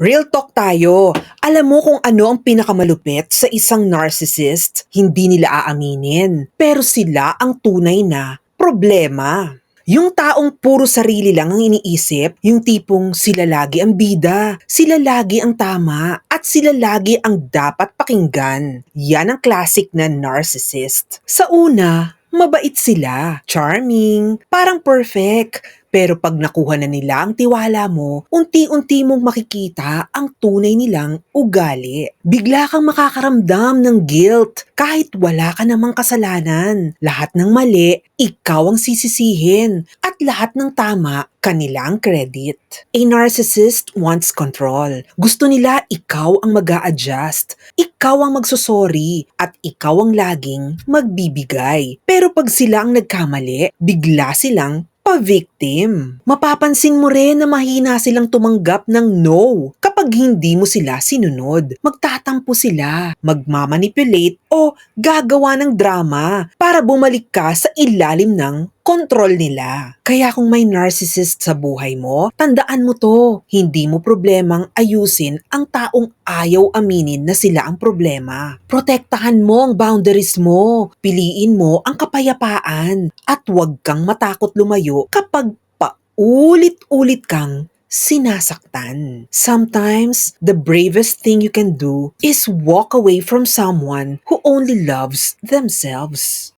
Real talk tayo. Alam mo kung ano ang pinakamalupit sa isang narcissist? Hindi nila aaminin. Pero sila ang tunay na problema. Yung taong puro sarili lang ang iniisip, yung tipong sila lagi ang bida, sila lagi ang tama, at sila lagi ang dapat pakinggan. Yan ang classic na narcissist. Sa una, mabait sila, charming, parang perfect. Pero pag nakuha na nila ang tiwala mo, unti-unti mong makikita ang tunay nilang ugali. Bigla kang makakaramdam ng guilt kahit wala ka namang kasalanan. Lahat ng mali, ikaw ang sisisihin. At lahat ng tama, kanila ang credit. A narcissist wants control. Gusto nila ikaw ang mag-a-adjust. Ikaw ang magsusorry at ikaw ang laging magbibigay. Pero pag sila ang nagkamali, bigla silang pa-victim. Mapapansin mo rin na mahina silang tumanggap ng no kapag hindi mo sila sinunod. Magtatampo sila, magmamanipulate o gagawa ng drama para bumalik ka sa ilalim ng kontrol nila. Kaya kung may narcissist sa buhay mo, tandaan mo to, hindi mo problemang ayusin ang taong ayaw aminin na sila ang problema. Protektahan mo ang boundaries mo, piliin mo ang kapayapaan, at huwag kang matakot lumayo kapag paulit-ulit kang sinasaktan. Sometimes, the bravest thing you can do is walk away from someone who only loves themselves.